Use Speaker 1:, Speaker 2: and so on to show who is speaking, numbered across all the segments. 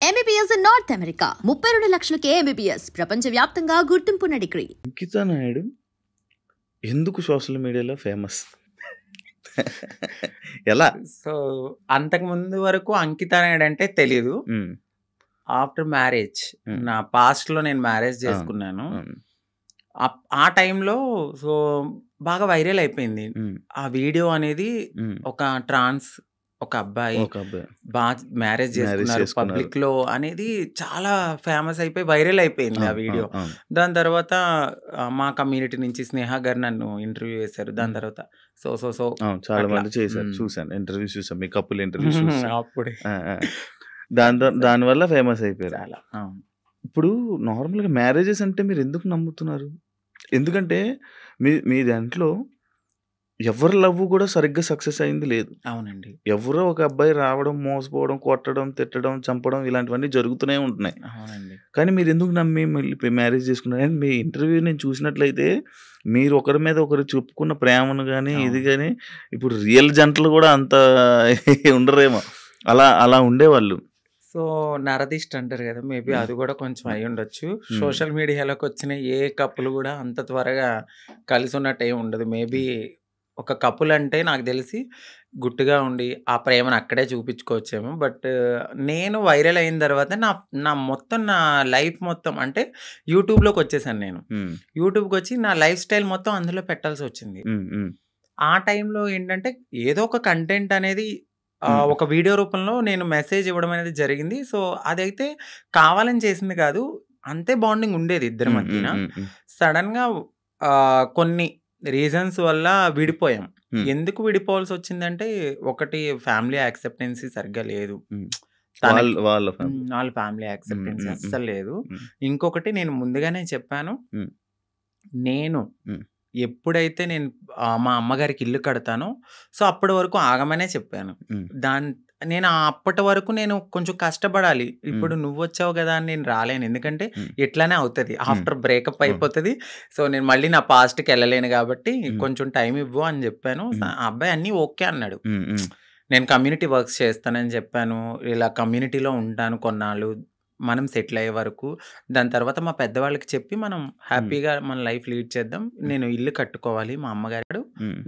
Speaker 1: MBBS in North America. 32 లక్షలకే MBBS. ప్రపంచవ్యాప్తంగా గుర్తింపున్న degree.
Speaker 2: అంకిత నాయుడు ఎందుకు social మీడియాలో ఫేమస్? ఎలా?
Speaker 3: సో అంతకుముందు వరకు అంకిత నాయుడు అంటే తెలీదు. ఆఫ్టర్ మ్యారేజ్ నా పాస్ట్లో నేను మ్యారేజ్ చేసుకున్నాను. ఆ టైంలో సో బాగా వైరల్ అయిపోయింది ఆ వీడియో అనేది. ఒక ట్రాన్స్ ఒక అబ్బాయి బాగా మ్యారేజ్ చేసుకున్నారు పబ్లిక్ లో అనేది చాలా ఫేమస్ అయిపోయి వైరల్ అయిపోయింది ఆ వీడియో. దాని తర్వాత మా కమ్యూనిటీ నుంచి స్నేహ గారు నన్ను ఇంటర్వ్యూ చేశారు. దాని తర్వాత సో సో సో
Speaker 2: చాలా మంది చేశారు, చూసాను ఇంటర్వ్యూ, చూసాను మీ కపుల్ ఇంటర్వ్యూ
Speaker 3: అప్పుడే
Speaker 2: దానివల్ల ఫేమస్ అయిపోయారు.
Speaker 3: చాలా.
Speaker 2: ఇప్పుడు నార్మల్గా మ్యారేజెస్ అంటే మీరు ఎందుకు నమ్ముతున్నారు? ఎందుకంటే మీ దాంట్లో ఎవరి లవ్ కూడా సరిగ్గా సక్సెస్ అయింది లేదు.
Speaker 3: అవునండి.
Speaker 2: ఎవరో ఒక అబ్బాయి రావడం, మోసపోవడం, కొట్టడం, తిట్టడం, చంపడం ఇలాంటివన్నీ జరుగుతూనే ఉంటున్నాయి.
Speaker 3: అవునండి.
Speaker 2: కానీ మీరు ఎందుకు నమ్మి మళ్ళీ మ్యారేజ్ చేసుకున్నారు? అండ్ మీ ఇంటర్వ్యూ నేను చూసినట్లయితే మీరు ఒకరి మీద ఒకరు చెప్పుకున్న ప్రేమను కానీ ఇది కానీ ఇప్పుడు రియల్ జంటలు కూడా అంత ఉండరేమో, అలా ఉండేవాళ్ళు.
Speaker 3: సో నరదిష్ట అంటారు కదా, మేబీ అది కూడా కొంచెం అయి ఉండొచ్చు. సోషల్ మీడియాలోకి వచ్చిన ఏ కప్పులు కూడా అంత త్వరగా కలిసి ఉన్నట్టు ఏమి ఉండదు. మేబీ ఒక కపుల్ అంటే నాకు తెలిసి గుట్టుగా ఉండి ఆ ప్రేమను అక్కడే చూపించుకోవచ్చేమో. బట్ నేను వైరల్ అయిన తర్వాత నా లైఫ్ మొత్తం అంటే యూట్యూబ్లోకి వచ్చేసాను. నేను యూట్యూబ్కి వచ్చి నా లైఫ్ స్టైల్ మొత్తం అందులో పెట్టాల్సి వచ్చింది. ఆ టైంలో ఏంటంటే ఏదో ఒక కంటెంట్ అనేది ఒక వీడియో రూపంలో నేను మెసేజ్ ఇవ్వడం అనేది జరిగింది. సో అదైతే కావాలని చేసింది కాదు, అంతే బాండింగ్ ఉండేది ఇద్దరి మధ్యన. సడన్గా కొన్ని రీజన్స్ వల్ల విడిపోయాం. ఎందుకు విడిపోవాల్సి వచ్చిందంటే, ఒకటి ఫ్యామిలీ యాక్సెప్టెన్సీ సరిగ్గా లేదు, వాళ్ళ ఫ్యామిలీ యాక్సెప్టెన్సీ అస్సలు లేదు. ఇంకొకటి నేను ముందుగానే చెప్పాను, నేను ఎప్పుడైతే నేను మా అమ్మగారికి ఇల్లు కడతానో సో అప్పటి వరకు ఆగమనే చెప్పాను. నేను అప్పటి వరకు నేను కొంచెం కష్టపడాలి. ఇప్పుడు నువ్వు వచ్చావు కదా అని నేను రాలేను, ఎందుకంటే ఎట్లానే అవుతుంది, ఆఫ్టర్ బ్రేకప్ అయిపోతుంది. సో నేను మళ్ళీ నా పాస్ట్కి వెళ్ళలేను కాబట్టి కొంచెం టైం ఇవ్వు అని చెప్పాను. ఆ అబ్బాయి అన్నీ ఓకే అన్నాడు. నేను కమ్యూనిటీ వర్క్స్ చేస్తానని చెప్పాను, ఇలా కమ్యూనిటీలో ఉంటాను కొన్నాళ్ళు, మనం సెటిల్ అయ్యే వరకు. దాని తర్వాత మా పెద్దవాళ్ళకి చెప్పి మనం హ్యాపీగా మన లైఫ్ లీడ్ చేద్దాం, నేను ఇల్లు కట్టుకోవాలి మా అమ్మగారు.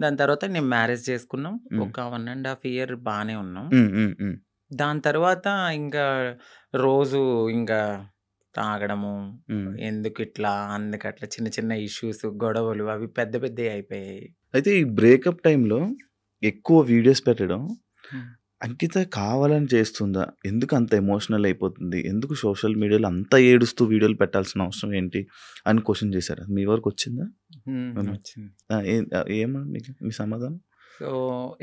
Speaker 3: దాని తర్వాత నేను మ్యారేజ్ చేసుకున్నాం. ఒక 1.5 year బాగానే ఉన్నాం. దాని తర్వాత ఇంకా రోజు ఇంకా తాగడము, ఎందుకు ఇట్లా అందుకట్లా చిన్న చిన్న ఇష్యూస్, గొడవలు అవి పెద్ద పెద్దవి అయిపోయాయి.
Speaker 2: అయితే ఈ బ్రేకప్ టైంలో ఎక్కువ వీడియోస్ పెట్టడం అంకిత కావాలని చేస్తుందా? ఎందుకు అంత ఎమోషనల్ అయిపోతుంది? ఎందుకు సోషల్ మీడియాలో అంత ఏడుస్తూ వీడియోలు పెట్టాల్సిన అవసరం ఏంటి అని క్వశ్చన్ చేశారు. మీ వరకు వచ్చిందా? ఏమో మీ సమాధానం?
Speaker 3: సో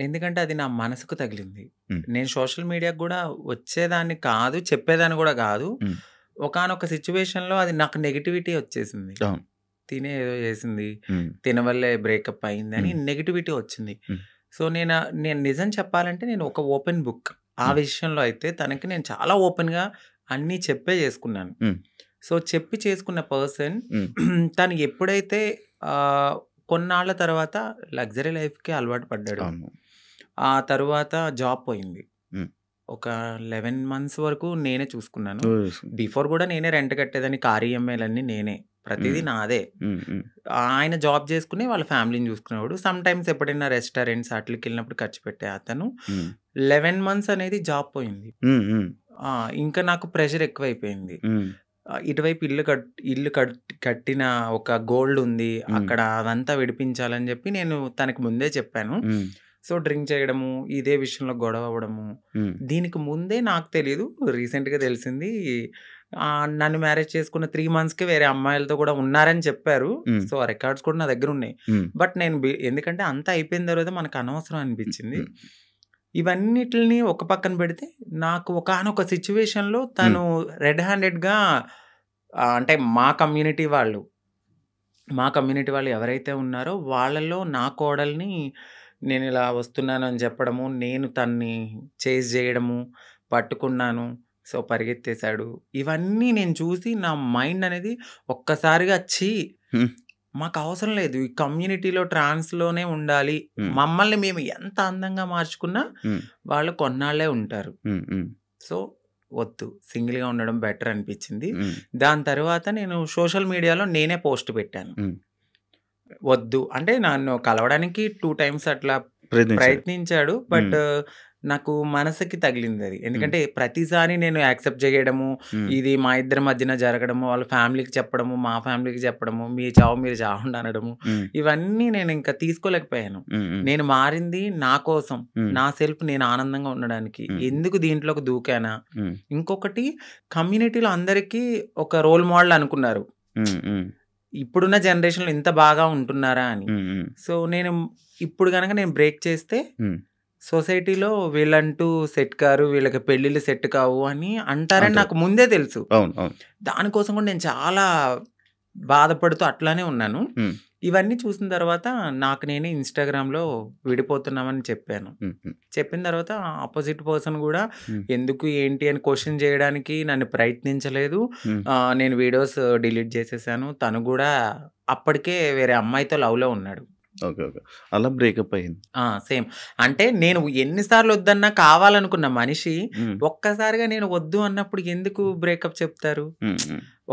Speaker 3: ఎందుకంటే అది నా మనసుకు తగిలింది. నేను సోషల్ మీడియాకు కూడా వచ్చేదాన్ని కాదు, చెప్పేదాన్ని కూడా కాదు. ఒకానొక సిచ్యువేషన్లో అది నాకు నెగిటివిటీ వచ్చేసింది. తినే ఏదో చేసింది, తిన వల్లే బ్రేకప్ అయింది అని నెగిటివిటీ వచ్చింది. సో నేను నిజం చెప్పాలంటే నేను ఒక ఓపెన్ బుక్ ఆ విషయంలో. అయితే తనకి నేను చాలా ఓపెన్గా అన్నీ చెప్పే చేసుకున్నాను. సో చెప్పి చేసుకున్న పర్సన్ తను ఎప్పుడైతే కొన్నాళ్ళ తర్వాత లగ్జరీ లైఫ్కి అలవాటు పడ్డాడు, ఆ తర్వాత జాబ్ పోయింది. ఒక 11 months వరకు నేనే చూసుకున్నాను. బిఫోర్ కూడా నేనే రెంట్ కట్టేదాన్ని, కార్ ఈఎంఐలన్నీ నేనే, ప్రతిదీ నాదే. ఆయన జాబ్ చేసుకుని వాళ్ళ ఫ్యామిలీని చూసుకునేవాడు. సమ్ టైమ్స్ ఎప్పుడైనా రెస్టారెంట్స్ అట్లకి వెళ్ళినప్పుడు ఖర్చు పెట్టే అతను. 11 months అనేది జాబ్ పోయింది. ఇంకా నాకు ప్రెషర్ ఎక్కువైపోయింది. ఇటువైపు ఇల్లు కట్టిన ఒక గోల్డ్ ఉంది అక్కడ, అదంతా విడిపించాలని చెప్పి నేను తనకి ముందే చెప్పాను. సో డ్రింక్ చేయడము, ఇదే విషయంలో గొడవ అవ్వడము. దీనికి ముందే నాకు తెలియదు, రీసెంట్గా తెలిసింది. నన్ను మ్యారేజ్ చేసుకున్న 3 monthsకే వేరే అమ్మాయిలతో కూడా ఉన్నారని చెప్పారు. సో ఆ రికార్డ్స్ కూడా నా దగ్గర ఉన్నాయి. బట్ నేను ఎందుకంటే అంతా అయిపోయిన తర్వాత మనకు అనవసరం అనిపించింది. ఇవన్నిటిని ఒక పక్కన పెడితే నాకు ఒకానొక సిచ్యువేషన్లో తను రెడ్ హ్యాండెడ్గా అంటే మా కమ్యూనిటీ వాళ్ళు ఎవరైతే ఉన్నారో వాళ్ళలో నా కోడల్ని నేను ఇలా వస్తున్నాను అని చెప్పడము, నేను తన్ని చేజ్ చేయడము, పట్టుకున్నాను, సో పరిగెత్తేశాడు. ఇవన్నీ నేను చూసి నా మైండ్ అనేది ఒక్కసారిగా మాకు అవసరం లేదు, ఈ కమ్యూనిటీలో ట్రాన్స్లోనే ఉండాలి, మమ్మల్ని మేము ఎంత అందంగా మార్చుకున్నా వాళ్ళు కొన్నాళ్ళే ఉంటారు. సో వద్దు, సింగిల్గా ఉండడం బెటర్ అనిపించింది. దాని తర్వాత నేను సోషల్ మీడియాలో నేనే పోస్ట్ పెట్టాను. వద్దు అంటే నన్ను కలవడానికి 2 times అట్లా ప్రయత్నించాడు. బట్ నాకు మనసుకి తగిలింది అది. ఎందుకంటే ప్రతిసారి నేను యాక్సెప్ట్ చేయడము, ఇది మా ఇద్దరి మధ్యన జరగడము, వాళ్ళ ఫ్యామిలీకి చెప్పడము, మా ఫ్యామిలీకి చెప్పడము, మీ చావు మీరు చావండి అనడము, ఇవన్నీ నేను ఇంకా తీసుకోలేకపోయాను. నేను మారింది నా కోసం, నా సెల్ఫ్ నేను ఆనందంగా ఉండడానికి. ఎందుకు దీంట్లోకి దూకానా? ఇంకొకటి, కమ్యూనిటీలో అందరికీ ఒక రోల్ మోడల్ అనుకున్నారు, ఇప్పుడున్న జనరేషన్లో ఇంత బాగా ఉంటున్నారా అని. సో నేను ఇప్పుడు కనుక నేను బ్రేక్ చేస్తే సొసైటీలో వీళ్ళంటూ సెట్ కారు, వీళ్ళకి పెళ్ళిళ్ళు సెట్ కావు అని అంటారని నాకు ముందే తెలుసు. దానికోసం కూడా నేను చాలా బాధపడుతూ అట్లానే ఉన్నాను. ఇవన్నీ చూసిన తర్వాత నాకు నేనే ఇన్స్టాగ్రామ్లో విడిపోతున్నామని చెప్పాను. చెప్పిన తర్వాత ఆపోజిట్ పర్సన్ కూడా ఎందుకు ఏంటి అని క్వశ్చన్ చేయడానికి నన్ను ప్రయత్నించలేదు. నేను వీడియోస్ డిలీట్ చేసేసాను. తను కూడా అప్పటికే వేరే అమ్మాయితో లవ్లో ఉన్నాడు.
Speaker 2: ఓకే. ఓకే. అలా బ్రేకప్ అయింది.
Speaker 3: సేమ్. అంటే నేను ఎన్నిసార్లు వద్దన్నా కావాలనుకున్న మనిషి ఒక్కసారిగా నేను వద్దు అన్నప్పుడు ఎందుకు బ్రేకప్ చెప్తారు?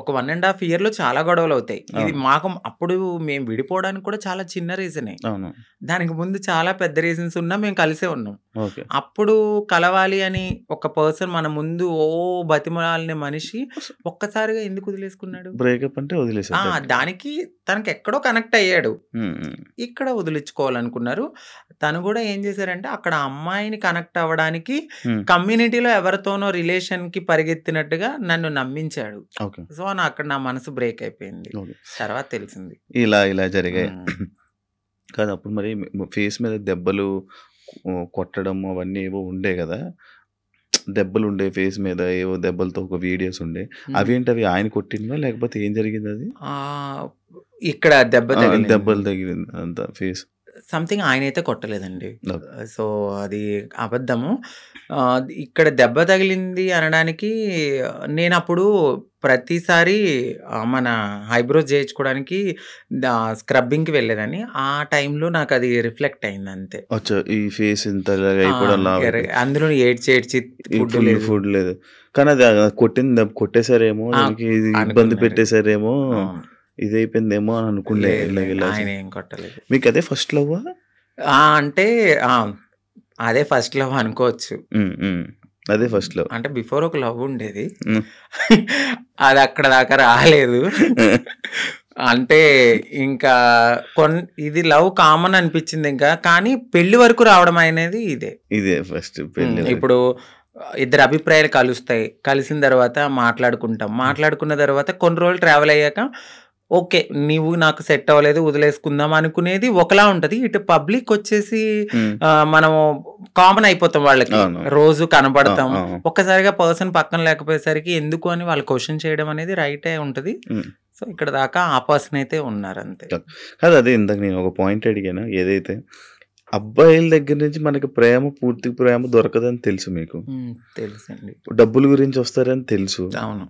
Speaker 3: ఒక 1.5 yearలో చాలా గొడవలు అవుతాయి. ఇది మాకు అప్పుడు మేము విడిపోవడానికి కూడా చాలా చిన్న రీజనే. దానికి ముందు చాలా పెద్ద రీజన్స్ ఉన్నా మేము కలిసే ఉన్నాం. అప్పుడు కలవాలి అని ఒక పర్సన్ మన ముందు బతిమలాలిన మనిషి ఒక్కసారిగా ఎందుకు వదిలేసుకున్నాడు?
Speaker 2: బ్రేకప్ అంటే వదిలేసాడు.
Speaker 3: దానికి తనకి ఎక్కడో కనెక్ట్ అయ్యాడు, ఇక్కడ వదిలించుకోవాలనుకున్నారు. తను కూడా ఏం చేశారంటే అక్కడ అమ్మాయిని కనెక్ట్ అవ్వడానికి కమ్యూనిటీలో ఎవరితోనో రిలేషన్ కి పరిగెత్తినట్టుగా నన్ను నమ్మించాడు. సో అక్కడ నా మనసు బ్రేక్ అయిపోయింది. తర్వాత తెలిసింది
Speaker 2: ఇలా జరిగాయి కాదు. అప్పుడు మరి ఫేస్ మీద దెబ్బలు కొట్టడం అవన్నీ ఏవో ఉండే కదా, దెబ్బలు ఉండే ఫేస్ మీద, ఏవో దెబ్బలతో ఒక వీడియోస్ ఉండే, అవేంటి? అవి ఆయన కొట్టినవా లేకపోతే ఏం జరిగింది? అది
Speaker 3: ఇక్కడ
Speaker 2: దెబ్బలు తగిలింది అంత ఫేస్
Speaker 3: సంథింగ్. ఆయన అయితే కొట్టలేదండి. సో అది అబద్ధము. ఇక్కడ దెబ్బ తగిలింది అనడానికి నేను అప్పుడు ప్రతిసారి మన ఐబ్రోస్ చేయించుకోవడానికి స్క్రబ్బింగ్కి వెళ్ళేదని. ఆ టైంలో నాకు అది రిఫ్లెక్ట్ అయింది అంతే.
Speaker 2: ఈ ఫేస్ ఇంత
Speaker 3: అందులో ఏడ్చి
Speaker 2: ఫుడ్ లేదు కానీ అది కొట్టింది, కొట్టేశారేమో, ఇబ్బంది పెట్టేశారేమో, ఇదైపోయిందేమో అని అనుకుంటే.
Speaker 3: ఆయన ఏం కొట్టలేదు.
Speaker 2: మీకు అదే ఫస్ట్ లవ్?
Speaker 3: అంటే అదే ఫస్ట్ లవ్ అనుకోవచ్చు.
Speaker 2: అదే ఫస్ట్ లవ్.
Speaker 3: అంటే బిఫోర్ ఒక లవ్ ఉండేది, అది అక్కడ దాకా రాలేదు. అంటే ఇంకా ఇది లవ్ కామన్ అనిపించింది ఇంకా. కానీ పెళ్లి వరకు రావడం అనేది ఇదే
Speaker 2: ఫస్ట్ పెళ్లి.
Speaker 3: ఇప్పుడు ఇద్దరు అభిప్రాయాలు కలుస్తాయి, కలిసిన తర్వాత మాట్లాడుకున్న తర్వాత కొన్ని రోజులు ట్రావెల్ అయ్యాక ఓకే నీవు నాకు సెట్ అవ్వలేదు వదిలేసుకుందాం అనుకునేది ఒకలా ఉంటది. ఇటు పబ్లిక్ వచ్చేసి మనం కామన్ అయిపోతాం, వాళ్ళకి రోజు కనబడతాం. ఒక్కసారిగా పర్సన్ పక్కన లేకపోయేసరికి ఎందుకు అని వాళ్ళు క్వశ్చన్ చేయడం అనేది రైటే ఉంటది. సో ఇక్కడ దాకా ఆ పర్సన్ అయితే ఉన్నారు అంతే.
Speaker 2: కాదు అదే ఇందాక నేను ఒక పాయింట్ అడిగాను, ఏదైతే అబ్బాయిల దగ్గర నుంచి మనకి పూర్తి ప్రేమ దొరకదని తెలుసు, మీకు
Speaker 3: తెలుసండి.
Speaker 2: డబ్బుల గురించి వస్తారని తెలుసు.
Speaker 3: అవును.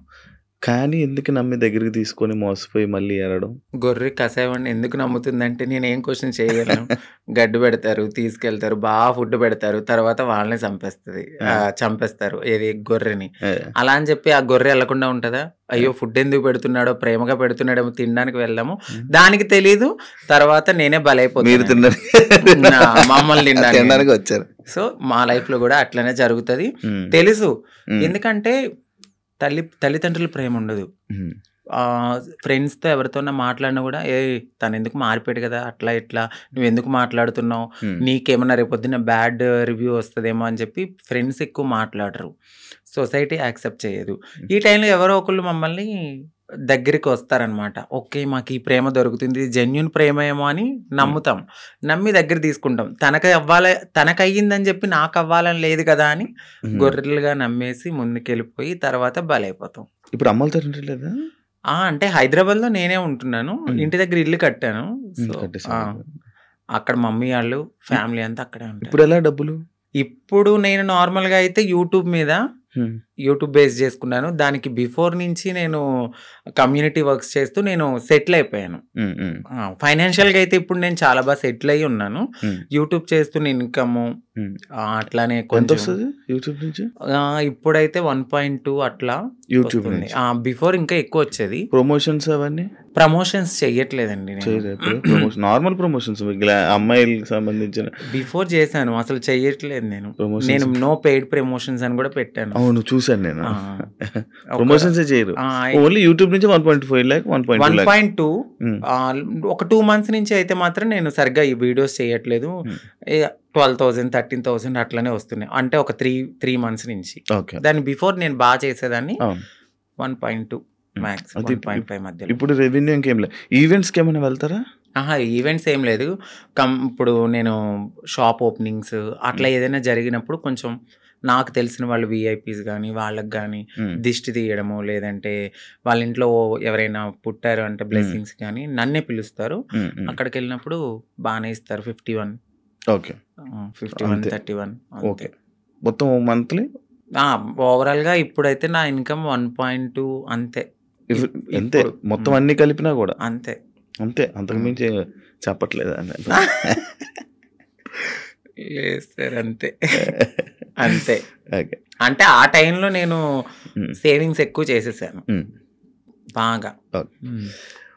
Speaker 2: కానీ ఎందుకు నమ్మి దగ్గరికి తీసుకొని మోసపోయి మళ్ళీ ఏడడం?
Speaker 3: గొర్రె కసాయవాడిని ఎందుకు నమ్ముతుందంటే నేను ఏం క్వశ్చన్ చేయగలను. గడ్డి పెడతారు, తీసుకెళ్తారు, బాగా ఫుడ్ పెడతారు, తర్వాత వాళ్ళని చంపేస్తారు ఏది గొర్రెని. అలా అని చెప్పి ఆ గొర్రె వెళ్లకుండా ఉంటుందా? అయ్యో ఫుడ్ ఎందుకు పెడుతున్నాడో, ప్రేమగా పెడుతున్నాడేమో, తినడానికి వెళ్దాము, దానికి తెలీదు. తర్వాత నేనే బలైపోతాను, మమ్మల్ని తినడానికి
Speaker 2: వచ్చారు.
Speaker 3: సో మా లైఫ్ లో కూడా అట్లనే జరుగుతుంది తెలుసు. ఎందుకంటే తల్లిదండ్రుల ప్రేమ ఉండదు. ఫ్రెండ్స్తో ఎవరితోన్నా మాట్లాడినా కూడా తను ఎందుకు మారిపోయాడు కదా, అట్లా ఇట్లా నువ్వు ఎందుకు మాట్లాడుతున్నావు, నీకేమన్నా రేపొద్దున బ్యాడ్ రివ్యూ వస్తుందేమో అని చెప్పి ఫ్రెండ్స్ ఎక్కువ మాట్లాడరు, సొసైటీ యాక్సెప్ట్ చేయదు. ఈ టైంలో ఎవరో ఒకళ్ళు మమ్మల్ని దగ్గరికి వస్తారనమాట. ఓకే మాకు ఈ ప్రేమ దొరుకుతుంది, జెన్యున్ ప్రేమ ఏమో అని నమ్ముతాం, నమ్మి దగ్గర తీసుకుంటాం. తనకు అయ్యిందని చెప్పి నాకు అవ్వాలని లేదు కదా అని గొర్రెలుగా నమ్మేసి ముందుకెళ్ళిపోయి తర్వాత బలైపోతాం.
Speaker 2: ఇప్పుడు అమ్మలతో లేదా?
Speaker 3: అంటే హైదరాబాద్లో నేనే ఉంటున్నాను, ఇంటి దగ్గర ఇల్లు కట్టాను. అక్కడ మమ్మీ వాళ్ళు ఫ్యామిలీ అంతా అక్కడే ఉంటారు.
Speaker 2: ఇప్పుడు ఎలా డబ్బులు?
Speaker 3: ఇప్పుడు నేను నార్మల్గా అయితే యూట్యూబ్ మీద యూట్యూబ్ బేస్ చేసుకున్నాను. దానికి బిఫోర్ నుంచి నేను కమ్యూనిటీ వర్క్స్ చేస్తూ నేను సెటిల్ అయిపోయాను. ఫైనాన్షియల్గా అయితే ఇప్పుడు నేను చాలా బాగా సెటిల్ అయ్యి ఉన్నాను. యూట్యూబ్ చేస్తున్న ఇన్కమ్ అట్లానే కొంచెం
Speaker 2: యూట్యూబ్ నుంచి
Speaker 3: ఇప్పుడైతే 1.2 అట్లా
Speaker 2: యూట్యూబ్
Speaker 3: బిఫోర్ ఇంకా ఎక్కువ వచ్చేది.
Speaker 2: ప్రమోషన్స్ అవన్నీ
Speaker 3: ప్రమోషన్స్ చెయ్యట్లేదండి
Speaker 2: నార్మల్ ప్రమోషన్స్ అమ్మాయిలకు సంబంధించిన
Speaker 3: బిఫోర్ చేశాను, అసలు చెయ్యట్లేదు నేను నో పెయిడ్ ప్రమోషన్స్ అని కూడా పెట్టాను.
Speaker 2: అవును చూసాను నేను. ప్రమోషన్స్ చేయరు, ఓన్లీ యూట్యూబ్ నుంచి 1.5 lakh 1.2
Speaker 3: ఒక 2 months నుంచి అయితే మాత్రం నేను సరిగ్గా ఈ వీడియోస్ చేయట్లేదు. 12,000 13,000 అట్లనే వస్తున్నాయి, అంటే ఒక 3 months నుంచి. దాని బిఫోర్ నేను బాగా చేసేదాన్ని 1.2 మ్యాక్స్ 1.5 మధ్య.
Speaker 2: ఇప్పుడు రెవెన్యూ ఇంకేం లేదు. ఈవెంట్స్కి ఏమైనా వెళ్తారా?
Speaker 3: ఈవెంట్స్ ఏం లేదు. ఇప్పుడు నేను షాప్ ఓపెనింగ్స్ అట్లా ఏదైనా జరిగినప్పుడు కొంచెం నాకు తెలిసిన వాళ్ళు విఐపీస్ కానీ వాళ్ళకి కానీ దిష్టి తీయడము, లేదంటే వాళ్ళ ఇంట్లో ఎవరైనా పుట్టారు అంటే బ్లెస్సింగ్స్ కానీ నన్నే పిలుస్తారు. అక్కడికి వెళ్ళినప్పుడు బాగానే ఇస్తారు. 51 51 31
Speaker 2: ఓకే. మొత్తం మంత్లీ
Speaker 3: ఓవరాల్గా ఇప్పుడైతే నా ఇన్కమ్ 1.2 అంతే.
Speaker 2: అంతే మొత్తం అన్ని కలిపినా కూడా
Speaker 3: అంతే
Speaker 2: అంతే, అంతకు మించి చెప్పట్లేదు
Speaker 3: లేదు సార్. అంతే అంతే. అంటే ఆ టైంలో నేను సేవింగ్స్ ఎక్కువ చేసేసాను బాగా.